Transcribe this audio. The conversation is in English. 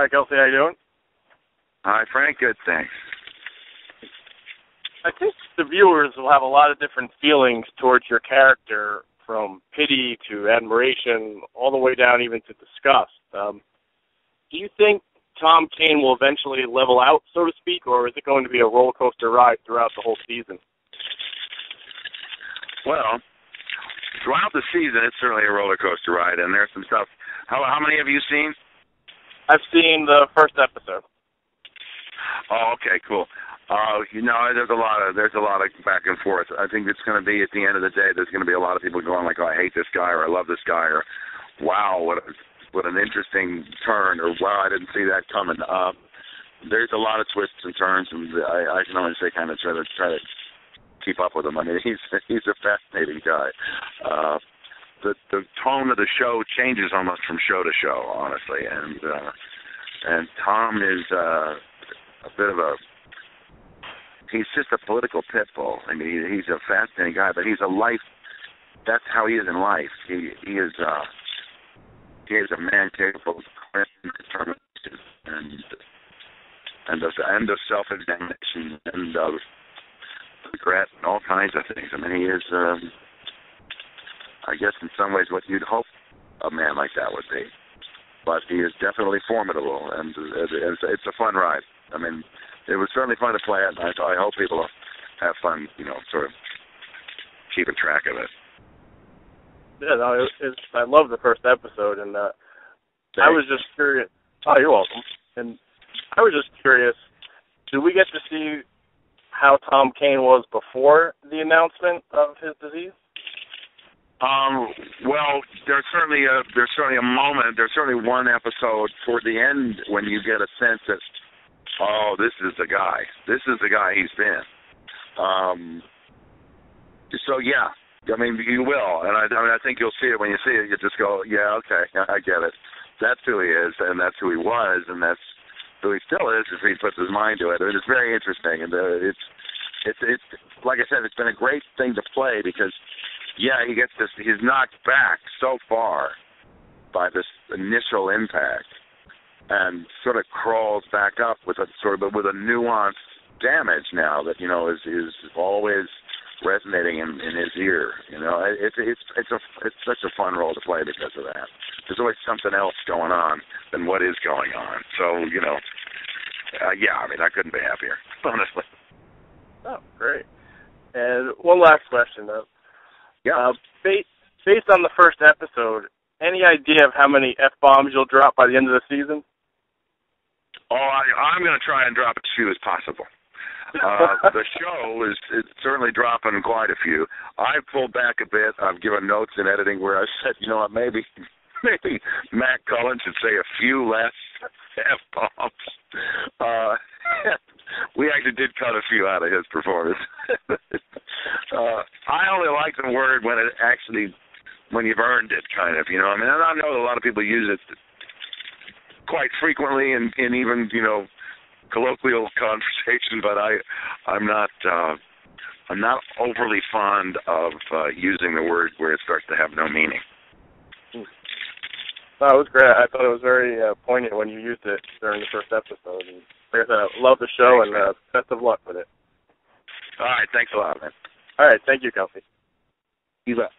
Hi, Kelsey. How you doing? Hi, Frank. Good, thanks. I think the viewers will have a lot of different feelings towards your character, from pity to admiration, all the way down even to disgust. Do you think Tom Kane will eventually level out, so to speak, or is it going to be a roller coaster ride throughout the whole season? Well, throughout the season, it's certainly a roller coaster ride, and there's some stuff. How many have you seen? I've seen the first episode. Oh, okay, cool. There's a lot of back and forth. I think it's going to be, at the end of the day, there's going to be a lot of people going like, "Oh, I hate this guy," or "I love this guy," or "Wow, what an interesting turn," or "Wow, I didn't see that coming." There's a lot of twists and turns, and I can only say kind of try to keep up with him. I mean, he's a fascinating guy. The tone of the show changes almost from show to show, honestly, and Tom is a bit of he's just a political pit bull. I mean, he's a fascinating guy, but he's a life. That's how he is in life. He is a man capable of determination and of self-examination and of regret and all kinds of things. I mean, he is, I guess, in some ways, what you'd hope a man like that would be. But he is definitely formidable, and it's a fun ride. I mean, it was certainly fun to play it, and I hope people have fun, sort of keeping track of it. Yeah, no, I love the first episode, and I was just curious. Oh, you're welcome. And I was just curious, do we get to see how Tom Kane was before the announcement of his disease? Well, there's certainly a moment. There's certainly one episode toward the end when you get a sense that, oh, this is the guy. This is the guy he's been. So yeah, I mean, you will, and I think you'll see it when you see it. You just go, yeah, okay, I get it. That's who he is, and that's who he was, and that's who he still is if he puts his mind to it. I mean, it's very interesting, and it's like I said, it's been a great thing to play because, yeah, he's knocked back so far by this initial impact, and sort of crawls back up with a nuanced damage now that is always resonating in his ear. It's such a fun role to play because of that. There's always something else going on than what is going on. So yeah, I mean, I couldn't be happier, honestly. Oh, great. And one last question, though. Yeah. Based on the first episode, any idea of how many F-bombs you'll drop by the end of the season? Oh, I'm going to try and drop as few as possible. The show is certainly dropping quite a few. I've pulled back a bit. I've given notes in editing where I said, maybe Matt Cullen should say a few less F-bombs. We actually did cut a few out of his performance. I only like the word when you've earned it, kind of, I mean, I know that a lot of people use it quite frequently in even, colloquial conversation, but I'm not overly fond of using the word where it starts to have no meaning. No, it was great. I thought it was very poignant when you used it during the first episode. And like I said, I love the show, and best of luck with it. All right, thanks a lot, man. All right, thank you, Kelsey. You bet.